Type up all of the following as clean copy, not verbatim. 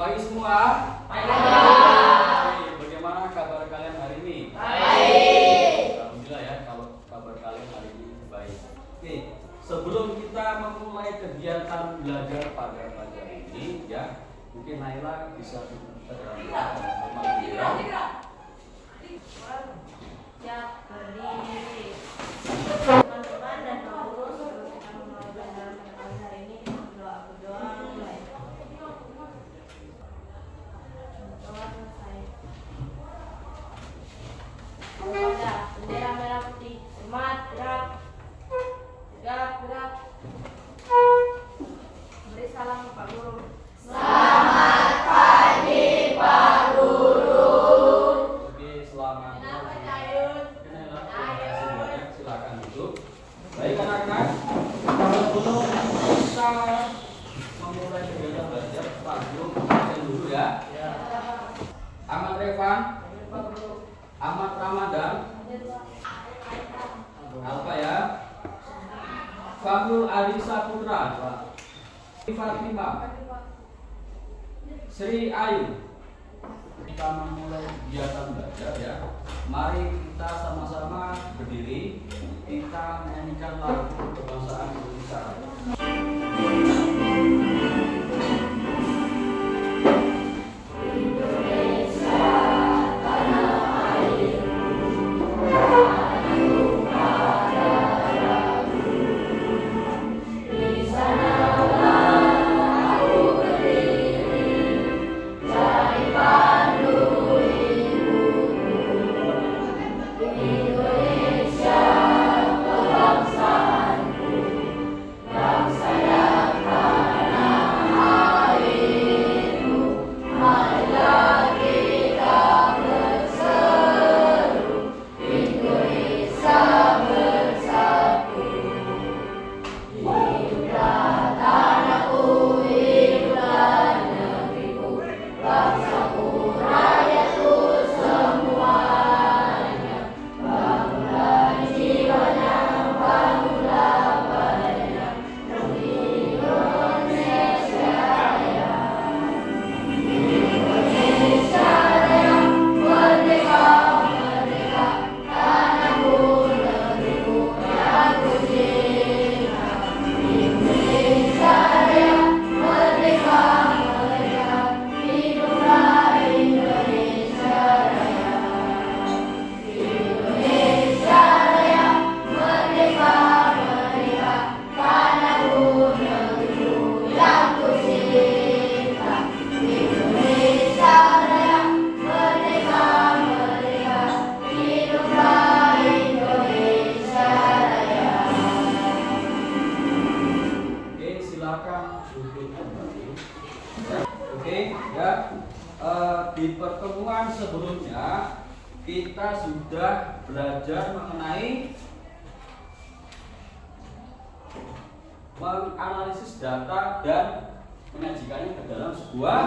pagi semua. Pagi. Oke, bagaimana kabar kalian hari ini? Baik. Alhamdulillah ya, kalau kabar kalian hari ini baik. Oke, sebelum kita memulai kegiatan belajar pada pagi hari ini, ya, mungkin Naila bisa terangkan Siap, berdiri. Teman-teman dan Pak Guru, sebelum kita memulai pelajaran pada pagi hari ini, berdoa mulai. Doa selesai. Pada bendera merah putih, hormat, gerak, tegak, gerak. Beri salam ke Pak Guru. Selamat pagi Pak Guru. Oke, selamat Kenapa, pagi. Cayun? Naila, terima kasih banyak. Silakan duduk. Baik anak-anak, sebelum kita memulai kegiatan belajar, Pak Guru absen dulu ya. Ahmad Revan, Ahmad Ramadan, apa ya? Fahul Ali Saputra, Fatimah, Sri Ayu. Kita memulai kegiatan belajar ya. Mari kita sama-sama berdiri. Kita menyanyikan lagu kebangsaan Indonesia. Di pertemuan sebelumnya kita sudah belajar mengenai menganalisis data dan menyajikannya ke dalam sebuah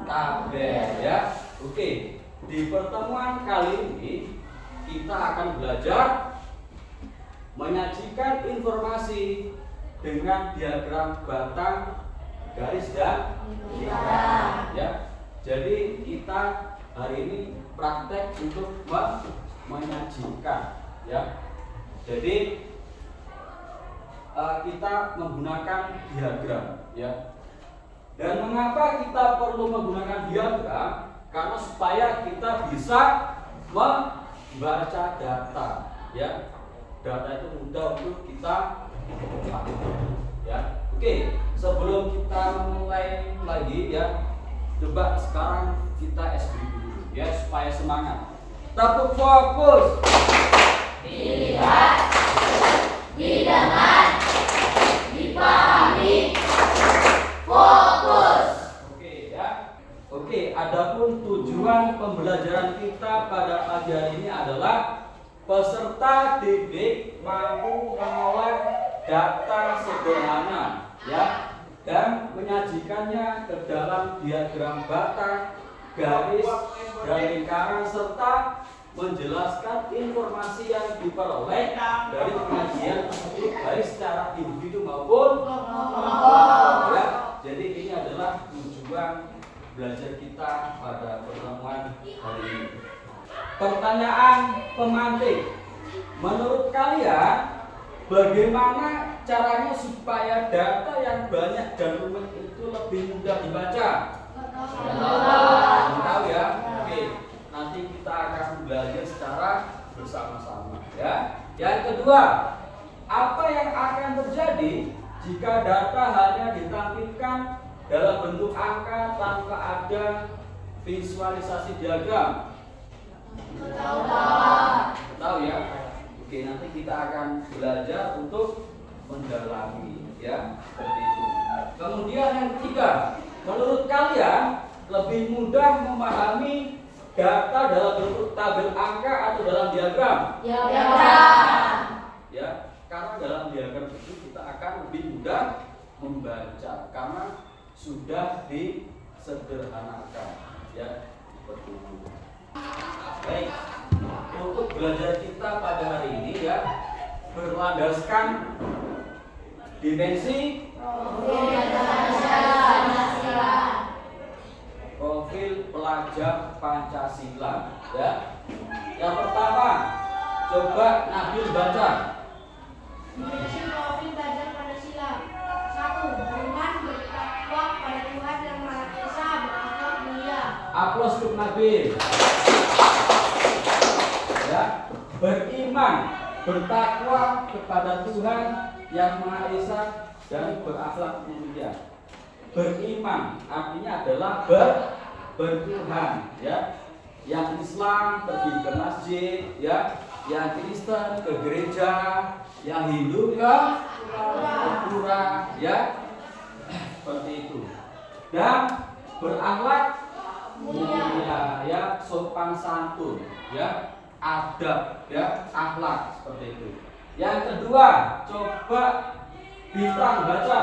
tabel ya. Oke, di pertemuan kali ini kita akan belajar menyajikan informasi dengan diagram batang, garis dan lingkaran ya. Jadi kita hari ini praktek untuk menyajikan ya. Jadi kita menggunakan diagram ya. Dan mengapa kita perlu menggunakan diagram? Karena supaya kita bisa membaca data ya. Data itu mudah untuk kita ya. Oke, sebelum kita mulai lagi ya, coba sekarang kita SB dulu ya supaya semangat. Tepuk fokus. Dilihat, didengar, dipahami, fokus. Oke ya. Oke, adapun tujuan pembelajaran kita pada pagi hari ini adalah peserta didik mampu mengolah data sederhana ya dan menyajikannya ke dalam diagram batang, garis, dan lingkaran serta menjelaskan informasi yang diperoleh dari pengajian tersebut baik secara individu maupun kelompok ya. Jadi ini adalah tujuan belajar kita pada pertemuan hari ini. Pertanyaan pemantik. Menurut kalian, bagaimana caranya supaya data yang banyak dan rumit itu lebih mudah dibaca? Belum tahu ya? Oke, nanti kita akan belajar secara bersama-sama ya. Yang kedua, apa yang akan terjadi jika data hanya ditampilkan dalam bentuk angka tanpa ada visualisasi diagram? Tahu ya? Oke, nanti kita akan belajar untuk mendalami ya, seperti itu. Kemudian yang ketiga, menurut kalian lebih mudah memahami data dalam bentuk tabel angka atau dalam diagram? Ya, karena dalam diagram itu kita akan lebih mudah membaca karena sudah disederhanakan ya, seperti itu. Baik, untuk belajar kita pada hari ini ya, berlandaskan dimensi profil pelajar Pancasila ya. Yang pertama, coba Nabil baca. Dimensi profil pelajar Pancasila. 1. Beriman bertakwa pada Tuhan Yang Maha Esa, berakhlak mulia. Aplaus untuk Nabil. Ya, beriman, bertakwa kepada Tuhan Yang Maha Esa dan berakhlak mulia. Beriman artinya adalah bertuhan ya. Yang Islam pergi ke masjid ya, yang Kristen ke gereja, yang Hindu ke pura ya, seperti itu. Dan berakhlak mulia ya, sopan santun ya, adab ya, akhlak, seperti itu. Yang kedua, coba Bintang baca.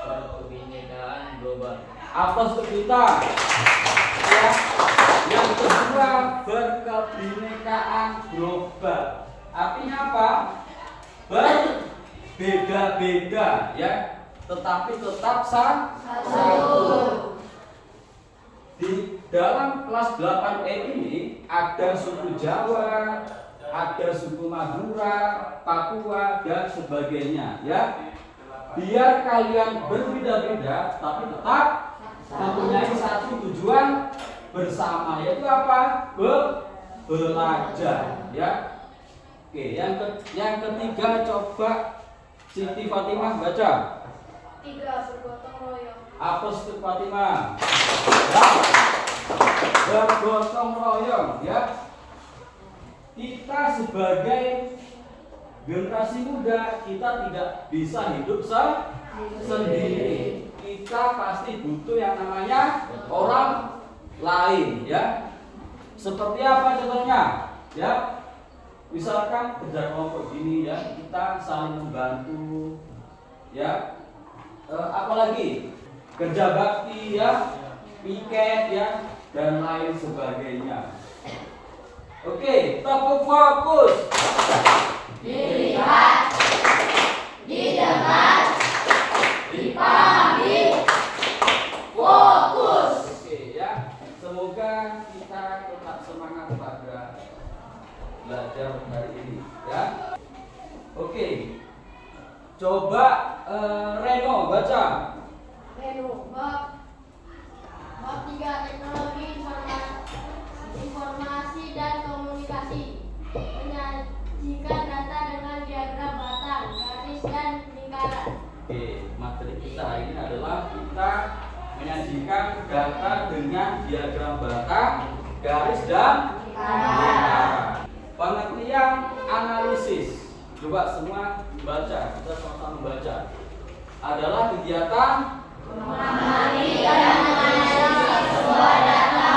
Kebinekaan global. Apa Bintang? Ya. Yang kedua, berkebinekaan global. Artinya apa? Berbeda-beda ya, tetapi tetap satu. Di dalam kelas 8E ini ada suku Jawa, ada suku Madura, Papua dan sebagainya ya. Biar kalian berbeda-beda tapi tetap mempunyai satu tujuan bersama, yaitu apa? Belajar ya. Oke, yang ketiga coba Siti Fatimah baca. 3. Bergotong royong. Apa Siti Fatimah? Ya. Bergotong royong ya. Kita sebagai generasi muda, kita tidak bisa hidup sendiri. Kita pasti butuh yang namanya orang lain ya. Seperti apa contohnya? Ya. Misalkan kerja kelompok gini ya, kita saling membantu ya. Apalagi kerja bakti ya, piket ya, dan lain sebagainya. Oke, tepuk fokus. Dilihat, didengar, dipahami, fokus. Oke ya, semoga kita tetap semangat pada belajar hari ini ya. Oke, coba Reno baca. Reno, bab 3 teknologi informasi dan komunikasi. Menyajikan data dengan diagram batang, garis dan lingkaran. Oke, materi kita hari ini adalah kita menyajikan data dengan diagram batang, garis dan lingkaran. Pengertian analisis. Coba semua baca, kita sama-sama baca. Adalah kegiatan Memahami dan menganalisis sebuah data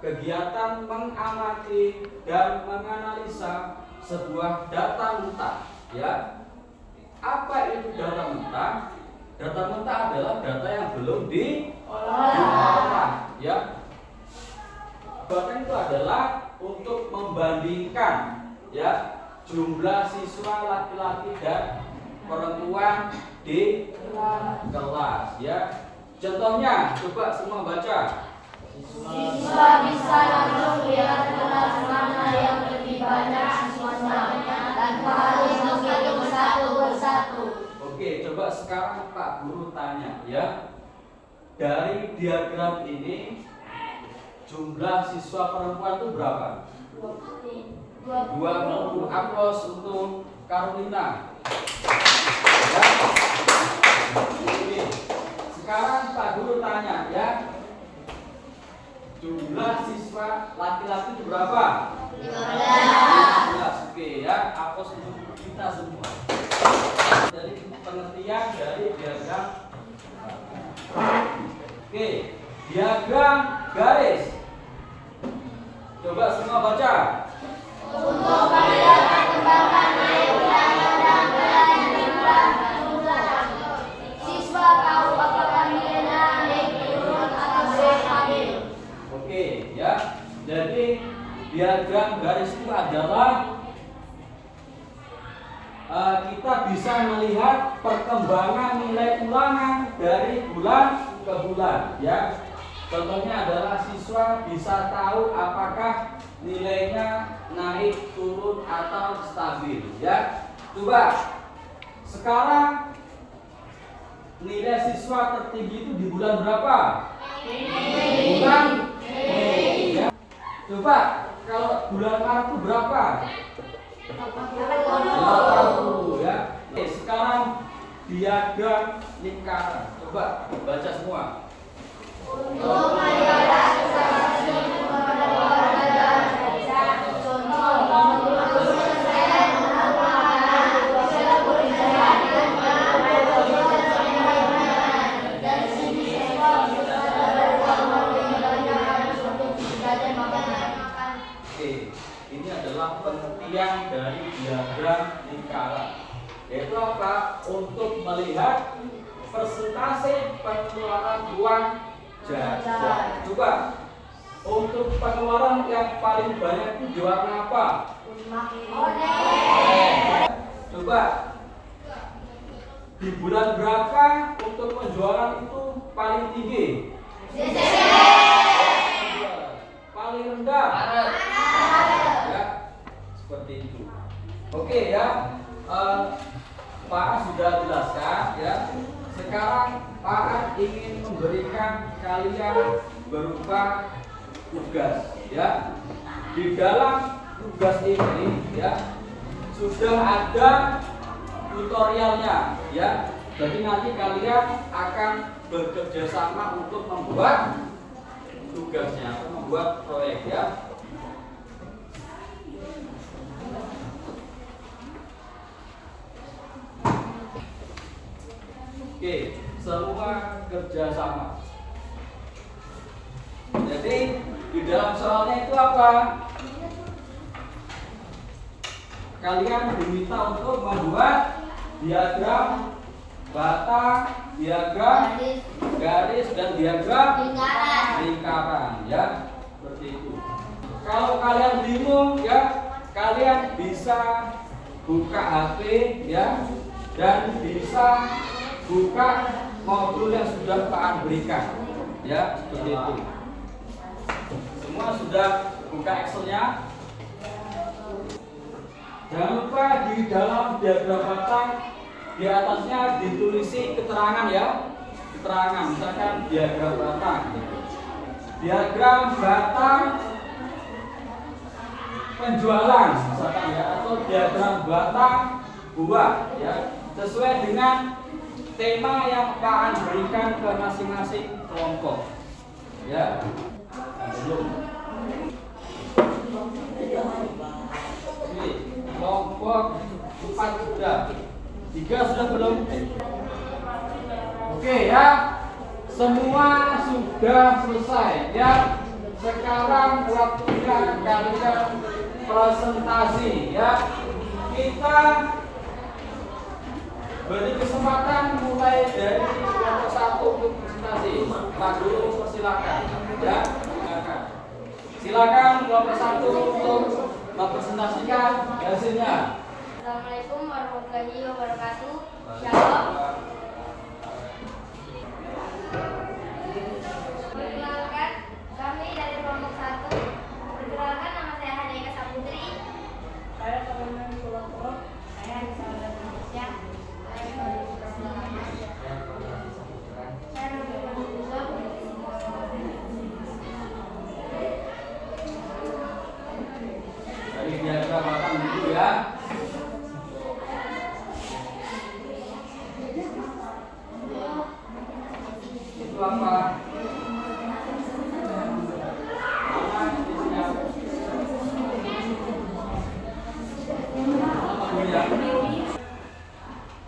kegiatan mengamati dan menganalisa sebuah data mentah ya. Apa itu data mentah? Data mentah adalah data yang belum diolah ya. Bahkan itu adalah untuk membandingkan ya jumlah siswa laki-laki dan perempuan di kelas ya. Contohnya, coba semua baca. Siswa bisa langsung lihat kelas mana yang lebih banyak siswanya tanpa harus menghitung satu persatu. Oke, coba sekarang Pak Guru tanya ya. Dari diagram ini jumlah siswa perempuan itu berapa? 20. Aplaus untuk Carolina. Ya. Oke. Sekarang Pak Guru tanya ya. Jumlah siswa laki-laki itu berapa? 15. Oke ya, aplaus untuk kita semua. Dari pengertian dari diagram. Oke, diagram garis. Coba semua baca. Untuk melihat perkembangan naik ulangan dan berat jumlah siswa tahu apakah nilainya naik turun atau stabil. Oke ya. Jadi diagram garis itu adalah kita bisa melihat perkembangan nilai ulangan dari bulan ke bulan ya. Contohnya adalah siswa bisa tahu apakah nilainya naik, turun atau stabil ya. Coba sekarang nilai siswa tertinggi itu di bulan berapa? Bulan Mei ya. Coba kalau bulan Maret itu berapa? 80 ya. Oke, sekarang diagram lingkaran. Coba baca semua. Untuk melihat substansi kepada olahraga contoh menurut persen merupakan dan sini siswa bisa untuk jajan makanan. Oke, ini adalah pengertian dari diagram lingkaran. Yaitu apa? Untuk melihat persentase pengeluaran uang jajan. Coba untuk pengeluaran yang paling banyak itu di warna apa? Coba di bulan berapa untuk penjualan itu paling tinggi? Paling rendah? Ya, seperti itu. Oke ya, Pak A sudah jelaskan ya. Sekarang Pak A ingin memberikan kalian berupa tugas ya. Di dalam tugas ini ya sudah ada tutorialnya ya. Jadi nanti kalian akan bekerja sama untuk membuat tugasnya atau membuat proyek ya. Oke, semua kerjasama. Jadi di dalam soalnya itu apa? Kalian diminta untuk membuat diagram batang, diagram garis dan diagram lingkaran ya, seperti itu. Kalau kalian bingung ya, kalian bisa buka HP ya dan bisa buka modul yang sudah Pak An berikan ya, seperti itu. Semua sudah buka Excelnya. Jangan lupa di dalam diagram batang di atasnya ditulisi keterangan ya, keterangan misalkan diagram batang, diagram batang penjualan misalkan ya, atau diagram batang buah ya, sesuai dengan tema yang Pak An berikan ke masing-masing kelompok ya. Belum kelompok 4 sudah, 3 sudah belum? Oke ya, semua sudah selesai ya. Sekarang waktunya kalian presentasi ya. Kita beri kesempatan mulai dari kelompok 1 untuk presentasi. Pak Guru persilakan ya. Silakan kelompok 1 untuk mempresentasikan hasilnya. Assalamualaikum warahmatullahi wabarakatuh. Shalom. Perkenalkan, kami dari kelompok 1. Perkenalkan, nama saya Hadiah Saputri. Saya teman kelompok. Saya Anissa Indonesia. Saya Dari diagram batang dulu ya. Itu apa? Mana isinya? Ya.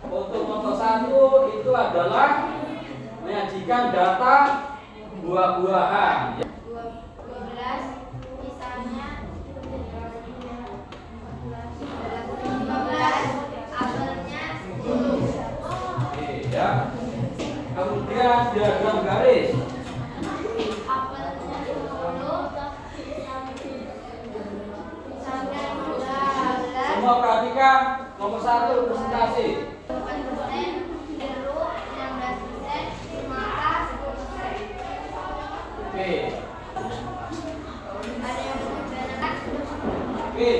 Untuk kelompok 1 itu adalah menyajikan data buah-buahan. 12, misalnya 15, apelnya 10. Oke, ya. Kemudian diagram garis. Apelnya 10, misalnya 12. Semua perhatikan nomor 1 presentasi. 4%, jeruk 16%, maka 10%. Oke. Ada yang membedakan? Oke.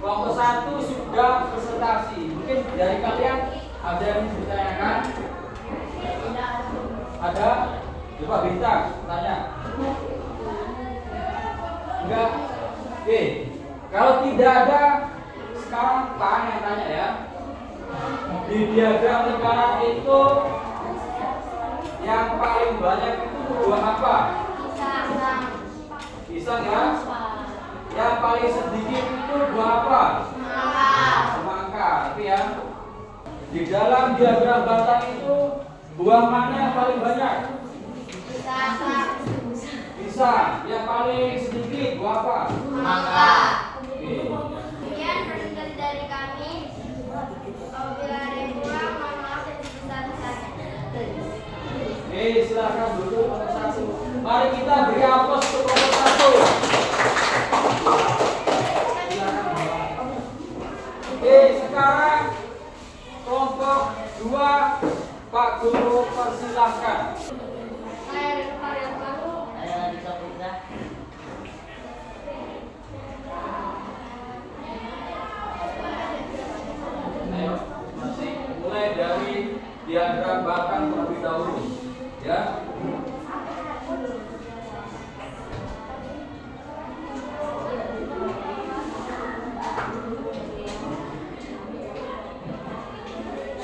Kelompok 1 sudah presentasi. Mungkin dari kalian ada yang ditanyakan? Ada? Coba bintang tanya. Enggak? Oke. Kalau tidak ada, sekarang Pak An yang tanya ya. Di diagram lingkaran itu yang paling banyak itu buah apa? Pisang ya. Yang paling sedikit itu buah apa? Semangka. Tapi ya. Di dalam diagram batang itu buah mana yang paling banyak? Pisang. Yang paling sedikit buah apa? Oke. Kemudian presentasi dari kami. Apabila ada yang kurang, mohon maaf dan sebesar-besarnya. Oke, silakan duduk nomor 1. Mari kita beri aplaus untuk nomor 1. Oke, sekarang kelompok 2, Pak Guru persilahkan. Saya dari Varian Baru. Saya Anissa Putra. Ayo, masih mulai dari diagram batang terlebih dahulu, ya.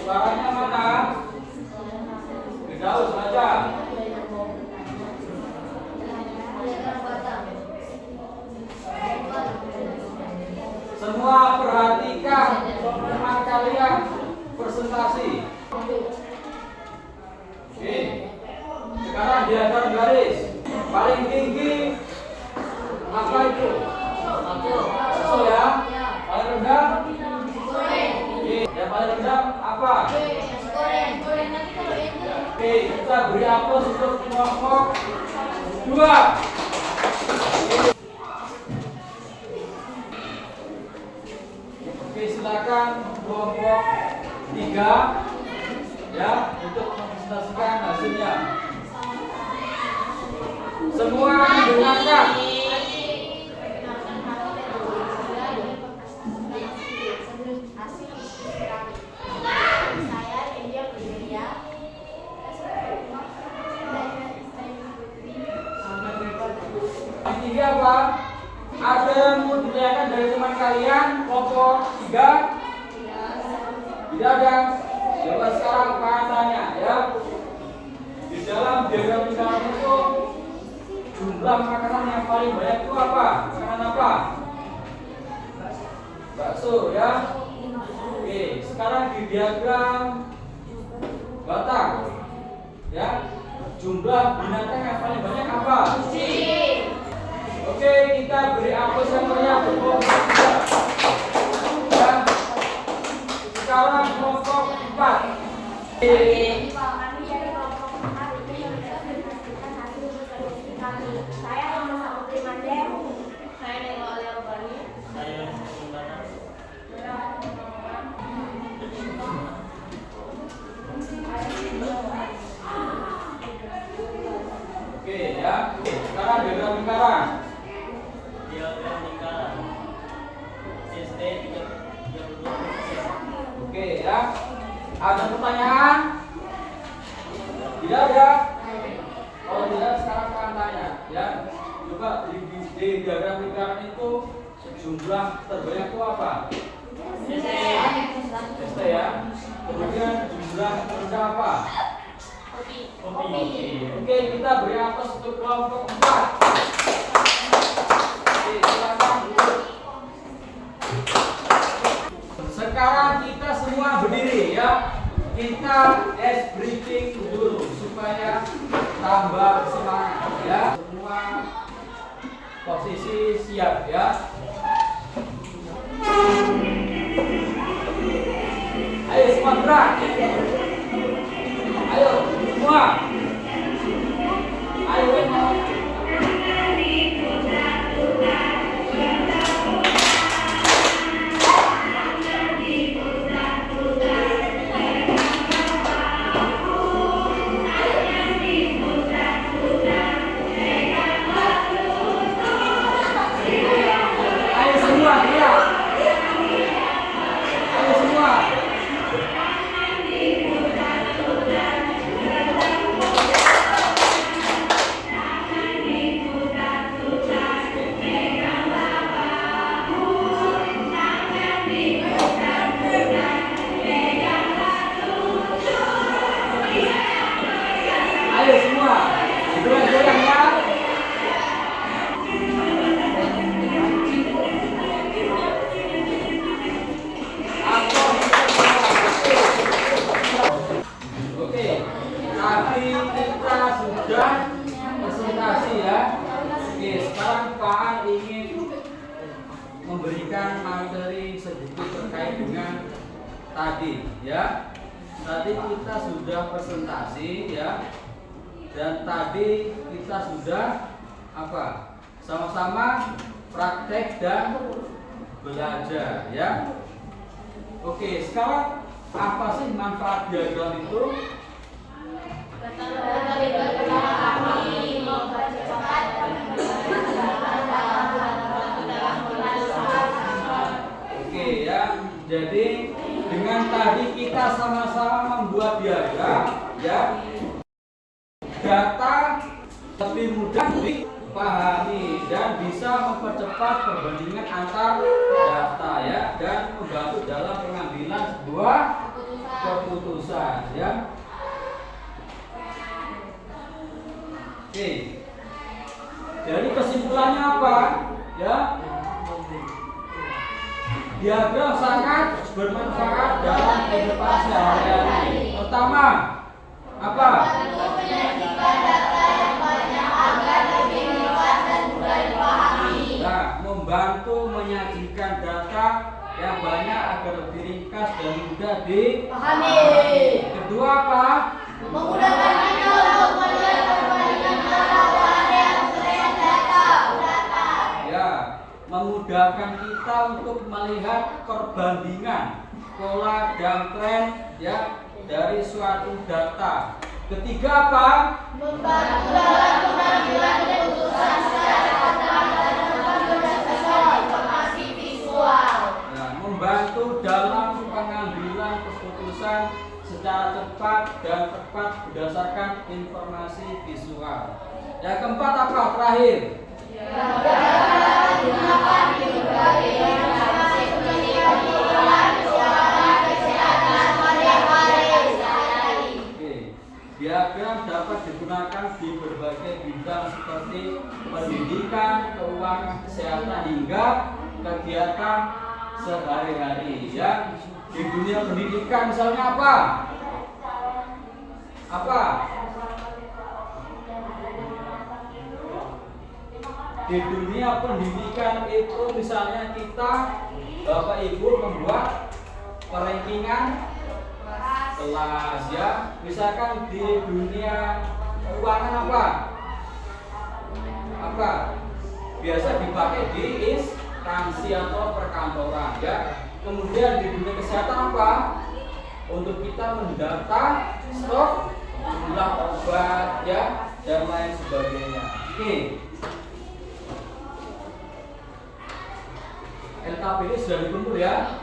Suaranya mana? Jauh saja. Semua perhatikan teman kalian presentasi. Oke. Sekarang diagram garis. Paling tinggi apa itu? Satu ya. Paling rendah? Oke. Yang paling rendah apa? Oke, kita beri aplaus untuk kelompok 2. Oke, silakan kelompok 3 ya untuk mempresentasikan hasilnya. Semua mendengarkan. Yang tiga apa? Ada yang mau ditanyakan dari teman kalian kelompok 3? Tidak ada. Coba sekarang Pak tanya ya. Di dalam diagram lingkaran itu jumlah makanan yang paling banyak itu apa? Makanan apa? Bakso ya. Oke, sekarang di diagram batang ya. Jumlah binatang yang paling banyak apa? Oke, kita beri aplaus yang meriah untuk kelompok 3. Ya. Sekarang kelompok 4. Saya nomor 1 Mandem. Saya Nelo Alia Robani. Saya ya. Oke, sekarang diagram lingkaran. Diagram lingkaran. Sistem 32%. Oke ya. Ada pertanyaan? Tidak ada. Kalau tidak sekarang akan tanya ya. Coba di diagram lingkaran itu jumlah terbanyak itu apa? ST ya. Kemudian jumlah terendah apa? Oke, kita beri aplaus untuk kelompok 4. Oke, silakan duduk. Sekarang kita semua berdiri ya. Kita ice breathing dulu supaya tambah semangat ya. Semua posisi siap ya. Ayo semua gerak. Ayo semua. Ayo ayo semua gerak. Ayo semua. Ayo semua, goyang-goyang ya. Oke, tadi kita sudah presentasi ya. Oke, sekarang Pak An ingin memberikan materi sedikit terkait dengan tadi ya. Tadi kita sudah presentasi ya. Dan tadi kita sudah apa? Sama-sama praktek dan belajar ya. Oke, sekarang apa sih manfaat diagram itu? Oke ya. Jadi dengan tadi kita sama-sama membuat diagram ya. Data lebih mudah dipahami dan bisa mempercepat perbandingan antar data ya, dan membantu dalam pengambilan sebuah keputusan ya. Oke. Jadi kesimpulannya apa? Ya. Diagram sangat bermanfaat dalam kehidupan sehari-hari. Pertama, apa? Nah, membantu menyajikan data yang banyak agar lebih ringkas dan mudah dipahami. Kedua apa? Memudahkan kita untuk melihat perbandingan antara variabel data. Ya, memudahkan kita untuk melihat perbandingan pola dan tren ya dari suatu data. Ketiga apa? Membantu dalam pengambilan keputusan secara cepat dan berdasarkan informasi visual. Nah, membantu dalam pengambilan keputusan secara cepat dan tepat berdasarkan informasi visual. Yang keempat apa? Terakhir. Dapat digunakan di berbagai informasi penelitian keuangan kesehatan variabel sehari-hari. Oke. Diagram dapat digunakan di berbagai bidang seperti pendidikan, keuangan, kesehatan hingga kegiatan sehari-hari ya. Di dunia pendidikan misalnya apa? Apa? Di dunia pendidikan itu misalnya kita Bapak Ibu membuat perankingan kelas ya. Misalkan di dunia keuangan apa? Apa? Biasa dipakai di instansi atau perkantoran ya. Kemudian di dunia kesehatan apa? Untuk kita mendata stok jumlah obat ya, dan lain sebagainya. Oke. LKP ini sudah dikumpul ya.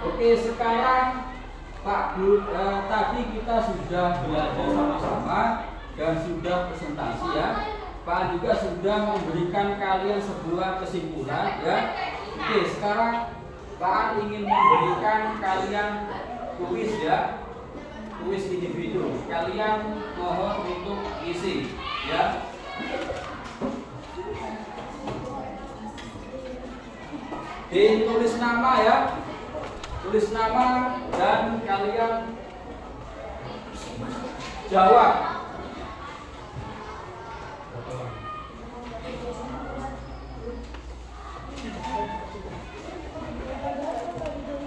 Oke, sekarang Pak Guru, tadi kita sudah belajar sama-sama dan sudah presentasi ya. Pak juga sudah memberikan kalian sebuah kesimpulan ya. Oke, sekarang Pak ingin memberikan kalian kuis ya. Kuis individu. Kalian mohon untuk isi ya. Ditulis nama ya. Tulis nama dan kalian jawab.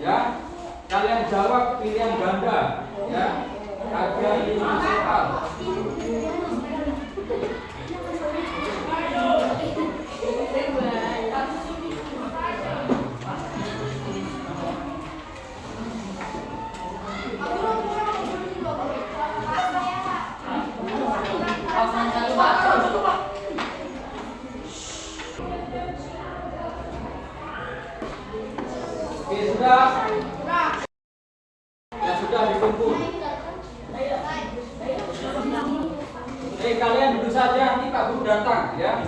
Ya, kalian jawab pilihan ganda ya. Ada 5 soal. Oke, sudah. Ya sudah dikumpul. Kalian duduk saja, nanti Pak Guru datang ya.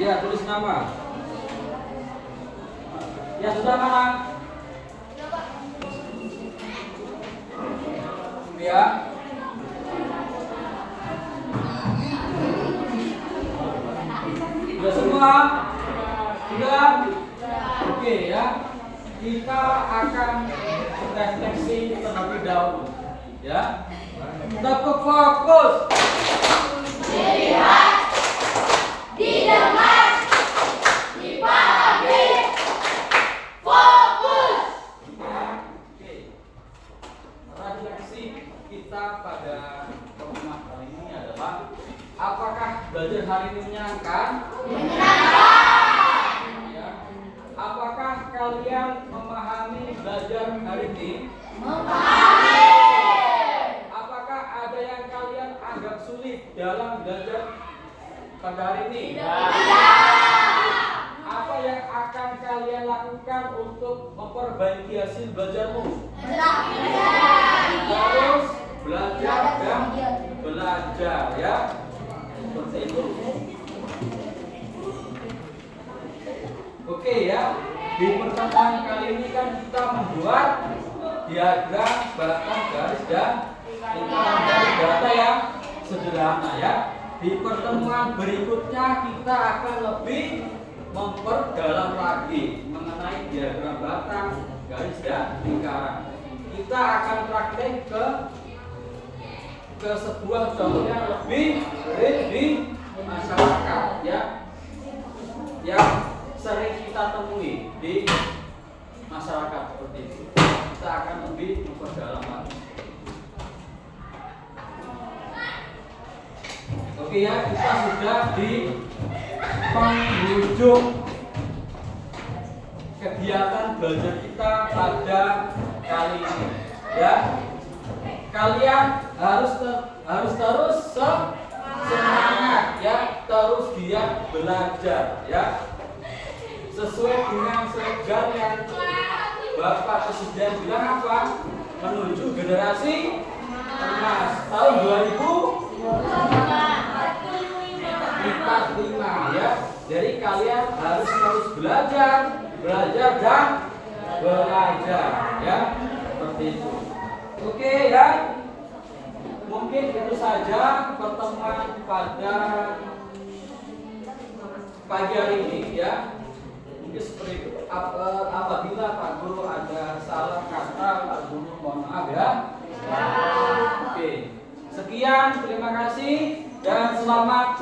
Ya, tulis nama. Ya sudah mana? Ya. Sudah semua? Sudah? Oke ya. Kita akan refleksi terlebih dahulu. Ya. Tepuk fokus. Dilihat, didengar, dipahami, fokus. Oke. Refleksi kita pada pertemuan kali ini adalah apakah belajar hari ini menyenangkan? Menyenangkan. Ya. Apakah kalian memahami belajar hari ini? Memahami. Apakah ada yang kalian anggap sulit dalam belajar pada hari ini? Apa yang akan kalian lakukan untuk memperbaiki hasil belajarmu? Terus belajar dan belajar ya. Seperti itu. Oke ya. Di pertemuan kali ini kan kita membuat diagram batang garis dan lingkaran dari data yang sederhana ya. Di pertemuan berikutnya kita akan lebih memperdalam lagi mengenai diagram batang garis dan lingkaran. Kita akan praktek ke sebuah contoh yang lebih real di masyarakat ya, yang sering kita temui di masyarakat seperti itu. Kita akan lebih memperdalam lagi. Oke ya, kita sudah di penghujung kegiatan belajar kita pada kali ini ya. Kalian harus terus semangat ya, terus giat belajar ya. Sesuai dengan slogan yang Bapak Presiden bilang apa? Menuju generasi emas tahun 2045 ya. Jadi kalian harus terus belajar dan belajar ya. Seperti itu. Oke ya. Mungkin itu saja pertemuan pada pagi hari ini ya. Seperti itu. Apabila Pak Guru ada salah kata, Pak Guru mohon maaf ya. Oke. Sekian, terima kasih dan selamat